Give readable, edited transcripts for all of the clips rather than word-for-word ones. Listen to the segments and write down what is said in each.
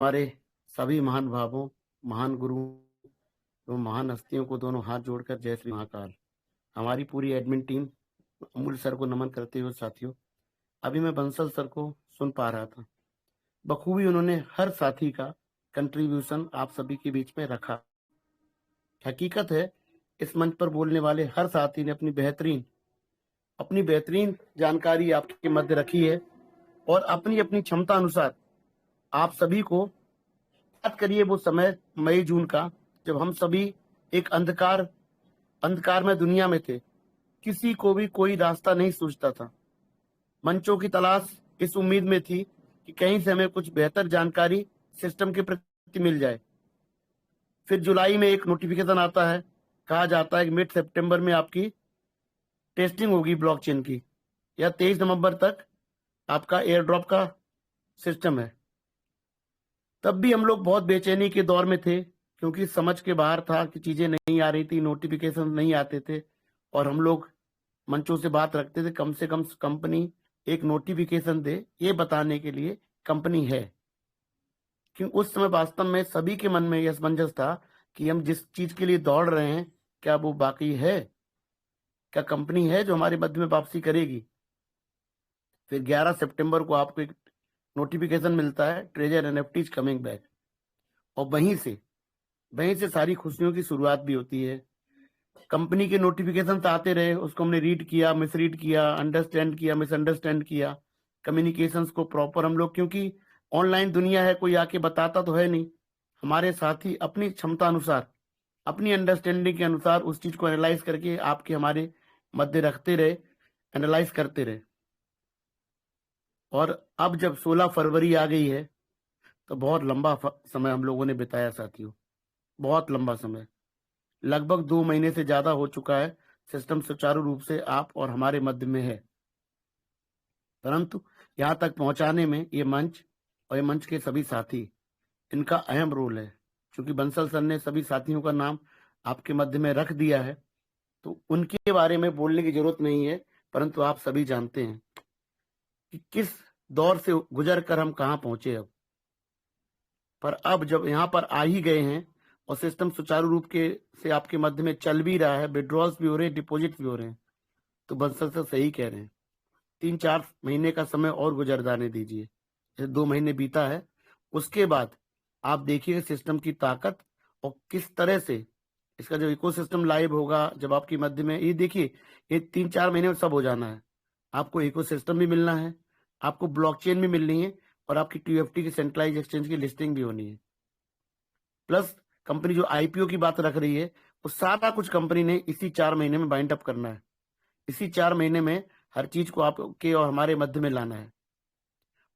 हमारे सभी महान भावों, महान गुरुओं एवं महान हस्तियों को दोनों हाथ जोड़कर जय श्री महाकाल। हमारी पूरी एडमिन टीम अमूल सर को नमन करते हुए साथियों, अभी मैं बंसल सर को सुन पा रहा था। बखूबी उन्होंने हर साथी का कंट्रीब्यूशन आप सभी के बीच में रखा। हकीकत है, इस मंच पर बोलने वाले हर साथी ने अपनी बेहतरीन जानकारी आपके मध्य रखी है और अपनी अपनी क्षमता अनुसार आप सभी को याद करिए वो समय मई जून का, जब हम सभी एक अंधकार में दुनिया में थे। किसी को भी कोई रास्ता नहीं सूझता था। मंचों की तलाश इस उम्मीद में थी कि कहीं से हमें कुछ बेहतर जानकारी सिस्टम के प्रति मिल जाए। फिर जुलाई में एक नोटिफिकेशन आता है, कहा जाता है कि मिड सितंबर में आपकी टेस्टिंग होगी ब्लॉकचेन की, या 23 नवंबर तक आपका एयर ड्रॉप का सिस्टम है। तब भी हम लोग बहुत बेचैनी के दौर में थे, क्योंकि समझ के बाहर था कि चीजें नहीं आ रही थी, नोटिफिकेशन नहीं आते थे, और हम लोग मंचों से बात रखते थे कम से कम कंपनी एक नोटिफिकेशन दे, ये बताने के लिए कंपनी है। क्योंकि उस समय वास्तव में सभी के मन में यह असमंजस था कि हम जिस चीज के लिए दौड़ रहे हैं, क्या वो बाकी है, क्या कंपनी है जो हमारे मध्य में वापसी करेगी। फिर 11 सितंबर को आपको एक नोटिफिकेशन मिलता है, treasure NFT is coming back, और वहीं से सारी खुशियों की शुरुआत भी होती है। कंपनी के नोटिफिकेशन आते रहे, उसको हमने रीड किया, मिसरीड किया, अंडरस्टैंड किया, मिसअंडरस्टैंड किया। कम्युनिकेशंस को प्रॉपर हम लोग, क्योंकि ऑनलाइन दुनिया है, कोई आके बताता तो है नहीं, हमारे साथी अपनी क्षमता अनुसार, अपनी अंडरस्टैंडिंग के अनुसार उस चीज को एनालाइज करके आपके हमारे मध्य रखते रहे, एनालाइज करते रहे। और अब जब 16 फरवरी आ गई है, तो बहुत लंबा समय हम लोगों ने बिताया साथियों, बहुत लंबा समय, लगभग 2 महीने से ज्यादा हो चुका है। सिस्टम सुचारू रूप से आप और हमारे मध्य में है, परंतु यहाँ तक पहुंचाने में ये मंच और ये मंच के सभी साथी, इनका अहम रोल है। क्योंकि बंसल सर ने सभी साथियों का नाम आपके मध्य में रख दिया है, तो उनके बारे में बोलने की जरूरत नहीं है, परंतु आप सभी जानते हैं कि किस दौर से गुजर कर हम कहाँ पहुंचे अब। पर अब जब यहाँ पर आ ही गए हैं और सिस्टम सुचारू रूप के से आपके मध्य में चल भी रहा है, विड्रॉल्स भी हो रहे हैं, डिपॉजिट भी हो रहे हैं, तो बंसल सर सही कह रहे हैं, 3-4 महीने का समय और गुजर जाने दीजिए। जैसे 2 महीने बीता है, उसके बाद आप देखिए सिस्टम की ताकत और किस तरह से इसका जो इकोसिस्टम लाइव होगा। जब आपकी मध्य में ये देखिए, ये 3-4 महीने में सब हो जाना है। आपको इकोसिस्टम भी मिलना है, आपको ब्लॉकचेन भी मिलनी है, और आपकी टीएफटी की सेंट्रलाइज एक्सचेंज की लिस्टिंग भी होनी है। प्लस कंपनी जो आईपीओ की बात रख रही है, वो सारा कुछ कंपनी ने इसी 4 महीने में बाइंड अप करना है। इसी 4 महीने में हर चीज को आपके और हमारे मध्य में लाना है।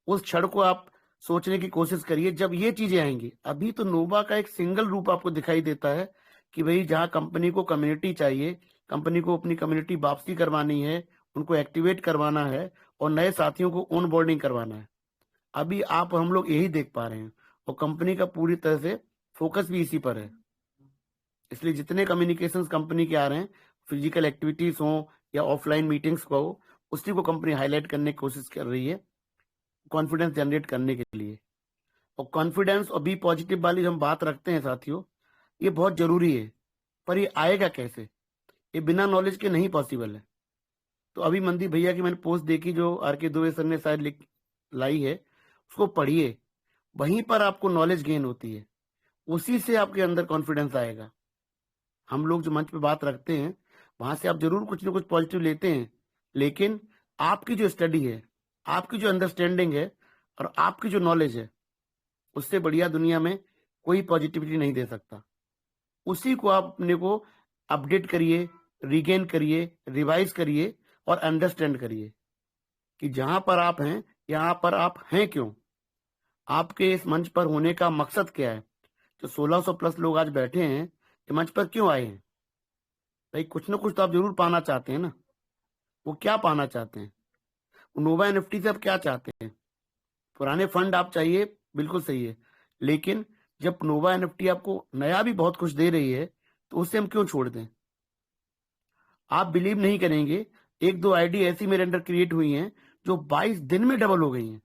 उस क्षण को आप सोचने की कोशिश करिए जब ये चीजें आएंगी। अभी तो नोवा का एक सिंगल रूप आपको दिखाई देता है कि भाई जहां कंपनी को कम्युनिटी चाहिए, कंपनी को अपनी कम्युनिटी वापसी करवानी है, उनको एक्टिवेट करवाना है और नए साथियों को ऑन बोर्डिंग करवाना है। अभी आप हम लोग यही देख पा रहे हैं, और कंपनी का पूरी तरह से फोकस भी इसी पर है। इसलिए जितने कम्युनिकेशंस कंपनी के आ रहे हैं, फिजिकल एक्टिविटीज हो या ऑफलाइन मीटिंग्स को हो, उसी को कंपनी हाईलाइट करने की कोशिश कर रही है, कॉन्फिडेंस जनरेट करने के लिए। और कॉन्फिडेंस और बी पॉजिटिव वाली जो हम बात रखते हैं साथियों, ये बहुत जरूरी है, पर ये आएगा कैसे? ये बिना नॉलेज के नहीं पॉसिबल है। तो अभी मंदी भैया की मैंने पोस्ट देखी, जो आर के दुबे सर ने शायद लिख लाई है, उसको पढ़िए, वहीं पर आपको नॉलेज गेन होती है, उसी से आपके अंदर कॉन्फिडेंस आएगा। हम लोग जो मंच पे बात रखते हैं, वहां से आप जरूर कुछ ना कुछ पॉजिटिव लेते हैं, लेकिन आपकी जो स्टडी है, आपकी जो अंडरस्टैंडिंग है और आपकी जो नॉलेज है, उससे बढ़िया दुनिया में कोई पॉजिटिविटी नहीं दे सकता। उसी को आप अपने को अपडेट करिए, रिगेन करिए, रिवाइज करिए और अंडरस्टैंड करिए कि जहां पर आप हैं, यहां पर आप हैं क्यों, आपके इस मंच पर होने का मकसद क्या है। जो 1600 प्लस लोग आज बैठे हैं, ये मंच पर क्यों आए हैं? भाई कुछ ना कुछ तो आप जरूर पाना चाहते हैं ना। वो क्या पाना चाहते हैं? नोवा एनएफटी से आप क्या चाहते हैं? पुराने फंड आप चाहिए, बिल्कुल सही है, लेकिन जब नोवा एनएफटी आपको नया भी बहुत कुछ दे रही है, तो उससे हम क्यों छोड़ दें? आप बिलीव नहीं करेंगे, 1-2 आईडी ऐसी मेरे अंडर क्रिएट हुई हैं जो 22 दिन में डबल हो गई हैं।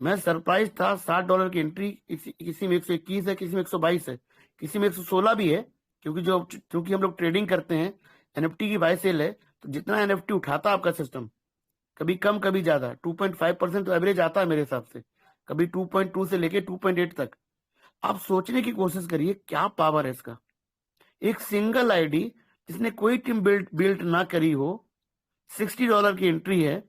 मैं सरप्राइज था। $60 की एंट्री, किसी में 121 है, किसी में 122 है, किसी में 116 भी है। क्योंकि हम लोग ट्रेडिंग करते हैं, एनएफटी की बाय सेल है, तो जितना एनएफटी उठाता है आपका सिस्टम, कभी कम कभी ज्यादा, 2.5% तो एवरेज आता है मेरे हिसाब से, कभी 2.2 से लेके 2.8 तक। आप सोचने की कोशिश करिए क्या पावर है इसका। एक सिंगल आईडी जिसने कोई टीम बिल्ड ना करी हो, $60 की एंट्री है,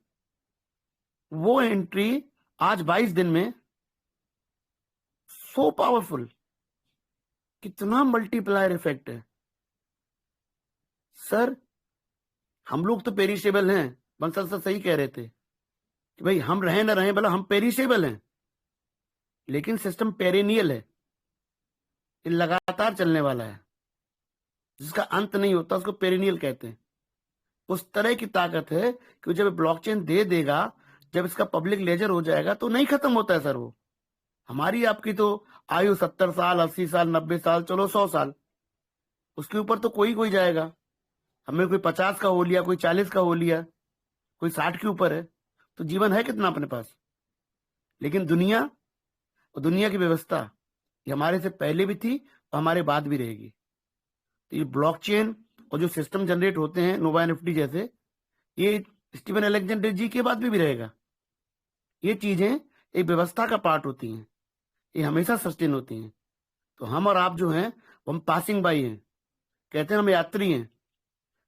वो एंट्री आज 22 दिन में सो पावरफुल। कितना मल्टीप्लायर इफेक्ट है सर। हम लोग तो पेरिशेबल हैं, बंसल सर सही कह रहे थे कि भाई हम रहे ना रहे, भला हम पेरिशेबल हैं, लेकिन सिस्टम पेरेनियल है, ये लगातार चलने वाला है, जिसका अंत नहीं होता, उसको पेरेनियल कहते हैं। उस तरह की ताकत है कि जब ब्लॉकचेन दे देगा, जब इसका पब्लिक लेजर हो जाएगा, तो नहीं खत्म होता है सर वो। हमारी आपकी तो आयु 70 साल, 80 साल, 90 साल, चलो 100 साल, उसके ऊपर तो कोई कोई जाएगा। हमें कोई 50 का हो लिया, कोई 40 का हो लिया, कोई 60 के ऊपर है, तो जीवन है कितना अपने पास। लेकिन दुनिया और दुनिया की व्यवस्था, ये हमारे से पहले भी थी और हमारे बाद भी रहेगी। तो ये ब्लॉकचेन और जो सिस्टम जनरेट होते हैं नोवा एनएफटी जैसे, ये स्टीवन अलेक्जेंडर जी के बाद भी रहेगा। ये चीजें एक व्यवस्था का पार्ट होती हैं, ये हमेशा सस्टेन होती हैं। तो हम और आप जो हैं, वो हम पासिंग बाई हैं, कहते हैं हम यात्री हैं।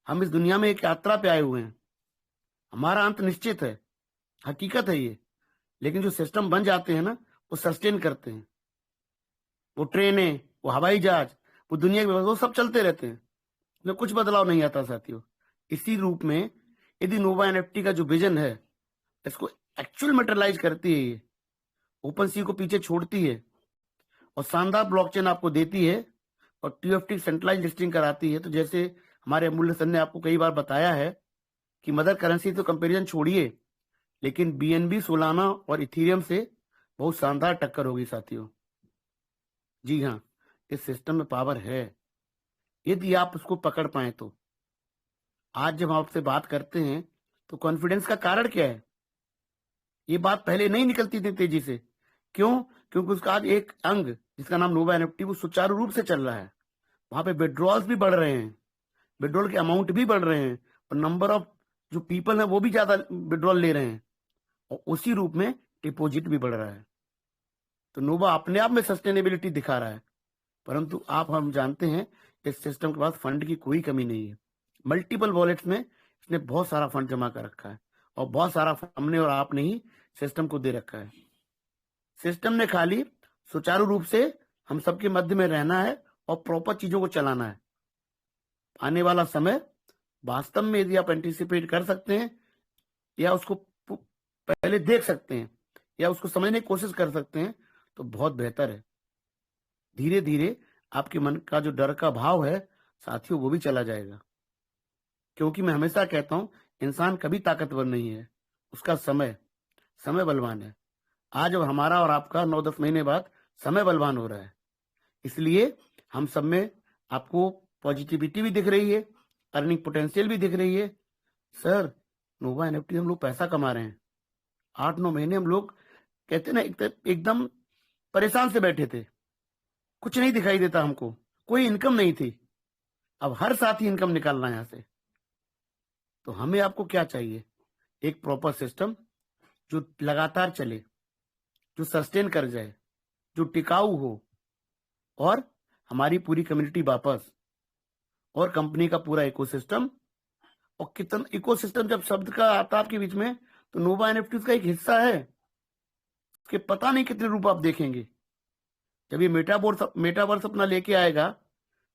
हम इस दुनिया में एक यात्रा पे आए हुए हैं, हमारा अंत निश्चित है, हकीकत है ये। लेकिन जो सिस्टम बन जाते हैं ना, वो सस्टेन करते हैं। वो ट्रेनें, वो हवाई जहाज, वो दुनिया की व्यवस्था, वो सब चलते रहते हैं, में कुछ बदलाव नहीं आता साथियों। इसी रूप में यदि नोवा एनएफटी का जो विजन है, इसको एक्चुअल मटेरियलाइज करती है, ये ओपन सी को पीछे छोड़ती है और शानदार ब्लॉकचेन आपको देती है और टीएफटी सेंट्रलाइज लिस्टिंग कराती है, तो जैसे हमारे अमूल्य सर ने आपको कई बार बताया है कि मदर करेंसी तो कंपैरिजन छोड़िए, लेकिन बीएनबी, सोलाना और इथेरियम से बहुत शानदार टक्कर होगी साथियों। जी हाँ, इस सिस्टम में पावर है, यदि आप उसको पकड़ पाए तो। आज जब हम आपसे बात करते हैं तो कॉन्फिडेंस का कारण क्या है? ये बात पहले नहीं निकलती थी तेजी से। क्यों? क्योंकि उसका आज एक अंग जिसका नाम नोवा एनएफटी, वो सुचारू रूप से चल रहा है। वहां पे विड्रॉल्स भी बढ़ रहे हैं, विड्रॉल के अमाउंट भी बढ़ रहे हैं, और नंबर ऑफ जो पीपल है वो भी ज्यादा विड्रॉल ले रहे हैं, और उसी रूप में डिपॉजिट भी बढ़ रहा है। तो नोवा अपने आप में सस्टेनेबिलिटी दिखा रहा है, परंतु हम जानते हैं इस सिस्टम के पास फंड की कोई कमी नहीं है। मल्टीपल वॉलेट्स में इसने बहुत सारा फंड जमा कर रखा है, और बहुत सारा हमने और आपने ही सिस्टम को दे रखा है। सिस्टम ने खाली सुचारू रूप से हम सबके मध्य में रहना है और प्रॉपर चीजों को चलाना है। आने वाला समय वास्तव में यदि आप एंटिसिपेट कर सकते हैं, या उसको पहले देख सकते हैं, या उसको समझने की कोशिश कर सकते हैं, तो बहुत बेहतर है। धीरे धीरे आपके मन का जो डर का भाव है साथियों, वो भी चला जाएगा। क्योंकि मैं हमेशा कहता हूं, इंसान कभी ताकतवर नहीं है, उसका समय बलवान है। आज और हमारा और आपका 9-10 महीने बाद समय बलवान हो रहा है। इसलिए हम सब में आपको पॉजिटिविटी भी दिख रही है, अर्निंग पोटेंशियल भी दिख रही है। सर, नोवा एनएफटी हम लोग पैसा कमा रहे हैं। 8-9 महीने हम लोग कहते ना एकदम परेशान से बैठे थे, कुछ नहीं दिखाई देता हमको, कोई इनकम नहीं थी। अब हर साथी इनकम निकाल रहा है यहां से। तो हमें आपको क्या चाहिए? एक प्रॉपर सिस्टम जो लगातार चले, जो सस्टेन कर जाए, जो टिकाऊ हो, और हमारी पूरी कम्युनिटी वापस, और कंपनी का पूरा इकोसिस्टम। और कितना इकोसिस्टम जब शब्द का आता है आपके बीच में, तो नोवा एनएफटी का एक हिस्सा है। उसके पता नहीं कितने रूप आप देखेंगे जब ये मेटावर्स अपना लेके आएगा,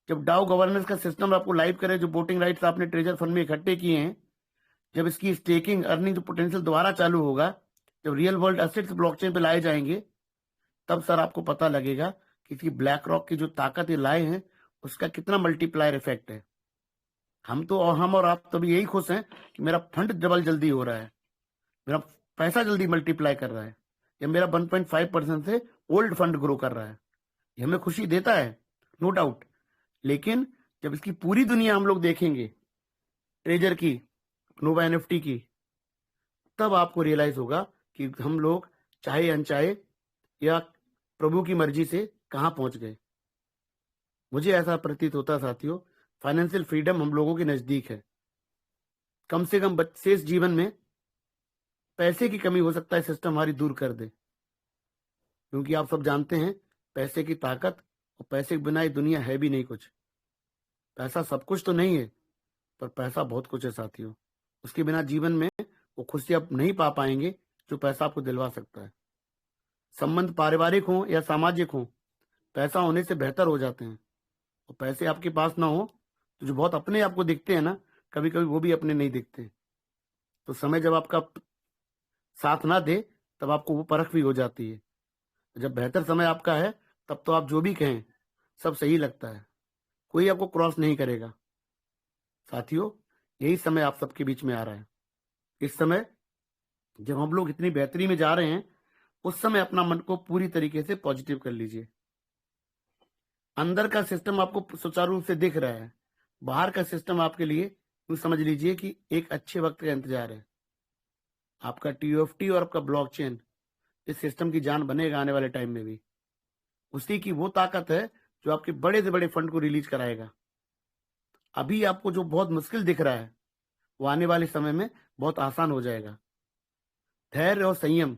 जब डाउ गवर्नेंस का सिस्टम आपको लाइव करे, जो वोटिंग राइट्स आपने ट्रेजर फंड में इकट्ठे किए हैं, जब इसकी स्टेकिंग अर्निंग जो पोटेंशियल दोबारा चालू होगा, जब रियल वर्ल्ड एसेट्स ब्लॉकचेन पे लाए जाएंगे, तब सर आपको पता लगेगा कि इसकी ब्लैक रॉक की जो ताकत ये लाए हैं, उसका कितना मल्टीप्लायर इफेक्ट है। हम और आप तभी यही खुश हैं कि मेरा फंड डबल जल्दी हो रहा है, मेरा पैसा जल्दी मल्टीप्लाई कर रहा है, या मेरा 1.5% से ओल्ड फंड ग्रो कर रहा है। ये हमें खुशी देता है, नो डाउट। लेकिन जब इसकी पूरी दुनिया हम लोग देखेंगे, ट्रेजर की, नोवा एनएफटी की, तब आपको रियलाइज होगा कि हम लोग चाहे अनचाहे या प्रभु की मर्जी से कहां पहुंच गए। मुझे ऐसा प्रतीत होता है साथियों, फाइनेंशियल फ्रीडम हम लोगों के नजदीक है। कम से कम शेष जीवन में पैसे की कमी हो सकता है सिस्टम हमारी दूर कर दे, क्योंकि आप सब जानते हैं पैसे की ताकत, और पैसे के बिना ये दुनिया है भी नहीं कुछ। पैसा सब कुछ तो नहीं है, पर पैसा बहुत कुछ है साथियों। उसके बिना जीवन में वो खुशी आप नहीं पा पाएंगे जो पैसा आपको दिलवा सकता है। संबंध पारिवारिक हो या सामाजिक हो, पैसा होने से बेहतर हो जाते हैं। और पैसे आपके पास ना हो तो जो बहुत अपने आपको दिखते हैं ना, कभी कभी वो भी अपने नहीं दिखते। तो समय जब आपका साथ ना दे तब आपको वो परख भी हो जाती है। जब बेहतर समय आपका है तब तो आप जो भी कहें सब सही लगता है, कोई आपको क्रॉस नहीं करेगा। साथियों, यही समय आप सबके बीच में आ रहा है। इस समय जब हम लोग इतनी बेहतरी में जा रहे हैं, उस समय अपना मन को पूरी तरीके से पॉजिटिव कर लीजिए। अंदर का सिस्टम आपको सुचारू रूप से दिख रहा है, बाहर का सिस्टम आपके लिए यूं समझ लीजिए कि एक अच्छे वक्त का इंतजार है। आपका TOFT और आपका ब्लॉकचेन इस सिस्टम की जान बनेगा आने वाले टाइम में भी। उसी की वो ताकत है जो आपके बड़े से बड़े फंड को रिलीज कराएगा। अभी आपको जो बहुत मुश्किल दिख रहा है वो आने वाले समय में बहुत आसान हो जाएगा। धैर्य और संयम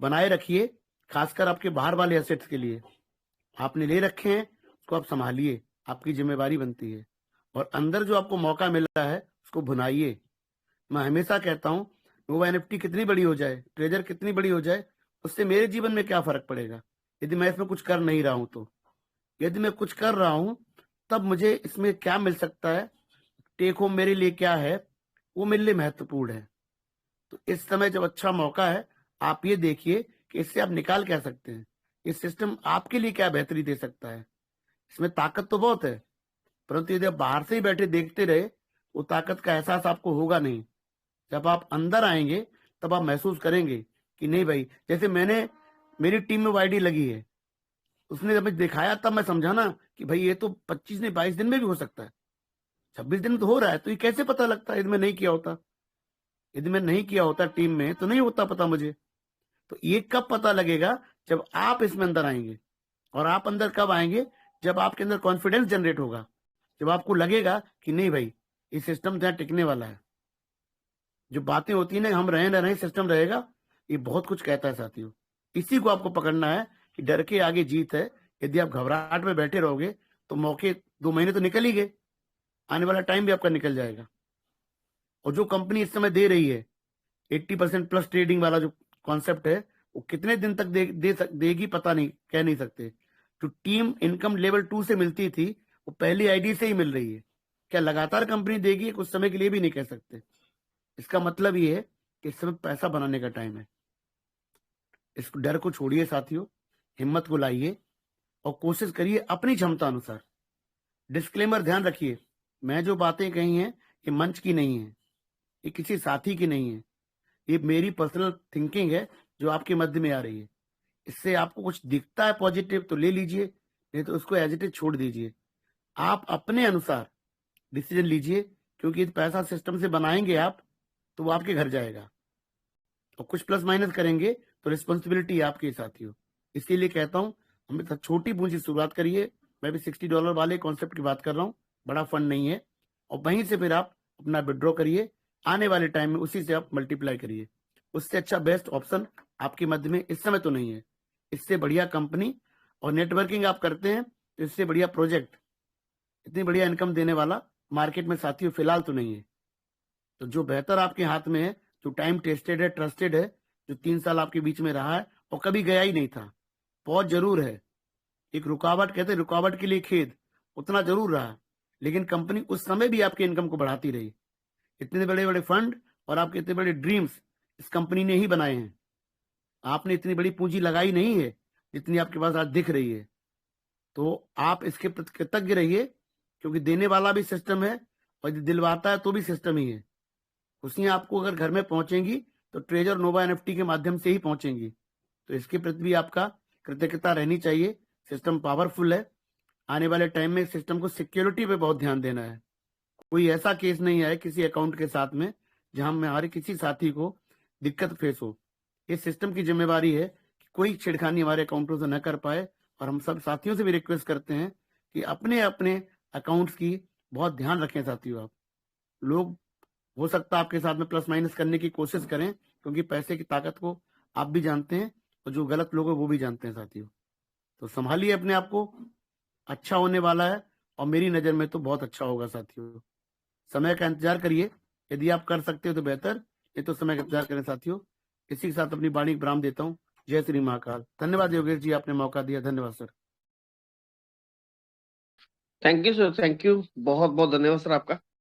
बनाए रखिए, खासकर आपके बाहर वाले एसेट्स के लिए। आपने ले रखे हैं, उसको आप संभालिए, आपकी जिम्मेवारी बनती है। और अंदर जो आपको मौका मिल रहा है उसको भुनाइए। मैं हमेशा कहता हूं, नोवा NFT कितनी बड़ी हो जाए, ट्रेजर कितनी बड़ी हो जाए, उससे मेरे जीवन में क्या फर्क पड़ेगा यदि मैं इसमें कुछ कर नहीं रहा हूं। तो यदि मैं कुछ कर रहा हूं तब मुझे इसमें क्या मिल सकता है, टेक होम मेरे लिए क्या है, वो मेरे लिए महत्वपूर्ण है। तो इस समय जब अच्छा मौका है, आप ये देखिए कि इससे आप निकाल क्या सकते हैं, इस सिस्टम आपके लिए क्या बेहतरी दे सकता है। इसमें ताकत तो बहुत है, परंतु यदि आप बाहर से ही बैठे देखते रहे, वो ताकत का एहसास आपको होगा नहीं। जब आप अंदर आएंगे तब आप महसूस करेंगे कि नहीं भाई, जैसे मेरी टीम में वाईडी लगी है, उसने जब मुझे दिखाया तब मैं समझा ना कि भाई ये तो 25 नहीं 22 दिन में भी हो सकता है, 26 दिन में तो हो रहा है। तो ये कैसे पता लगता है, यदि मैं नहीं किया होता, यदि मैं नहीं किया होता टीम में तो नहीं होता पता मुझे। तो ये कब पता लगेगा, जब आप इसमें अंदर आएंगे। और आप अंदर कब आएंगे, जब आपके अंदर कॉन्फिडेंस जनरेट होगा, जब आपको लगेगा कि नहीं भाई ये सिस्टम जहाँ टिकने वाला है। जो बातें होती है ना, हम रहे ना रहे सिस्टम रहेगा, ये बहुत कुछ कहता है साथियों। इसी को आपको पकड़ना है कि डर के आगे जीत है। यदि आप घबराहट में बैठे रहोगे तो मौके 2 महीने तो निकल ही गए, आने वाला टाइम भी आपका निकल जाएगा। और जो कंपनी इस समय दे रही है 80% प्लस ट्रेडिंग वाला जो कॉन्सेप्ट है, वो कितने दिन तक देगी पता नहीं, कह नहीं सकते। जो टीम इनकम लेवल 2 से मिलती थी वो पहली आईडी से ही मिल रही है। क्या लगातार कंपनी देगी, कुछ समय के लिए भी नहीं कह सकते। इसका मतलब ये है कि इस समय पैसा बनाने का टाइम है। इस डर को छोड़िए साथियों, हिम्मत को लाइए और कोशिश करिए अपनी क्षमता अनुसार। डिस्क्लेमर ध्यान रखिए, मैं जो बातें कही हैं ये मंच की नहीं है, ये किसी साथी की नहीं है, ये मेरी पर्सनल थिंकिंग है जो आपके मध्य में आ रही है। इससे आपको कुछ दिखता है पॉजिटिव तो ले लीजिए, नहीं तो उसको एज इट इज छोड़ दीजिए। आप अपने अनुसार डिसीजन लीजिए, क्योंकि यदि पैसा सिस्टम से बनाएंगे आप तो वो आपके घर जाएगा, और कुछ प्लस माइनस करेंगे तो रिस्पॉन्सिबिलिटी आपके साथियों। इसीलिए कहता हूँ, हमें छोटी पूंजी शुरुआत करिए। मैं भी $60 वाले कॉन्सेप्ट की बात कर रहा हूँ, बड़ा फंड नहीं है। और वहीं से फिर आप अपना विड्रॉ करिए, आने वाले टाइम में उसी से आप मल्टीप्लाई करिए। उससे अच्छा बेस्ट ऑप्शन आपके मध्य में इस समय तो नहीं है। इससे बढ़िया कंपनी और नेटवर्किंग आप करते हैं तो इससे बढ़िया प्रोजेक्ट, इतनी बढ़िया इनकम देने वाला मार्केट में साथियों फिलहाल तो नहीं है। तो जो बेहतर आपके हाथ में है, जो टाइम टेस्टेड है, ट्रस्टेड है, जो 3 साल आपके बीच में रहा है और कभी गया ही नहीं था, बहुत जरूर है। एक रुकावट कहते हैं, रुकावट के लिए खेद, उतना जरूर रहा, लेकिन कंपनी उस समय भी आपकी इनकम को बढ़ाती रही। इतने बड़े बड़े फंड और आपके इतने बड़े ड्रीम्स इस कंपनी ने ही बनाए हैं। आपने इतनी बड़ी पूंजी लगाई नहीं है जितनी आपके पास आज दिख रही है। तो आप इसके प्रति कृतज्ञ रहिए, क्योंकि देने वाला भी सिस्टम है और यदि दिलवाता है तो भी सिस्टम ही है। खुशियां आपको अगर घर में पहुंचेंगी तो ट्रेजर नोवा NFT के माध्यम से ही पहुंचेंगी। तो इसके प्रति भी आपका कृतज्ञता रहनी चाहिए। सिस्टम पावरफुल है। आने वाले टाइम में सिस्टम को सिक्योरिटी पे बहुत ध्यान देना है। कोई ऐसा केस नहीं आए किसी अकाउंट के साथ में जहां में हमारे किसी साथी को दिक्कत फेस हो। ये सिस्टम की जिम्मेवारी है कि कोई छेड़खानी हमारे अकाउंटों से न कर पाए, और हम सब साथियों से भी रिक्वेस्ट करते हैं कि अपने अपने अकाउंट्स की बहुत ध्यान रखें साथियों। आप लोग हो सकता है आपके साथ में प्लस माइनस करने की कोशिश करें, क्योंकि पैसे की ताकत को आप भी जानते हैं और जो गलत लोग हैं वो भी जानते हैं साथियों। तो संभालिए अपने आप को, अच्छा होने वाला है और मेरी नज़र में तो बहुत अच्छा होगा साथियों। समय का इंतजार करिए, यदि आप कर सकते हो तो बेहतर, ये तो समय का इंतजार करें साथियों। इसी के साथ अपनी वाणी को विराम देता हूँ। जय श्री महाकाल। धन्यवाद योगेश जी, आपने मौका दिया। धन्यवाद sir. Thank you sir, thank you, बहुत बहुत धन्यवाद सर आपका।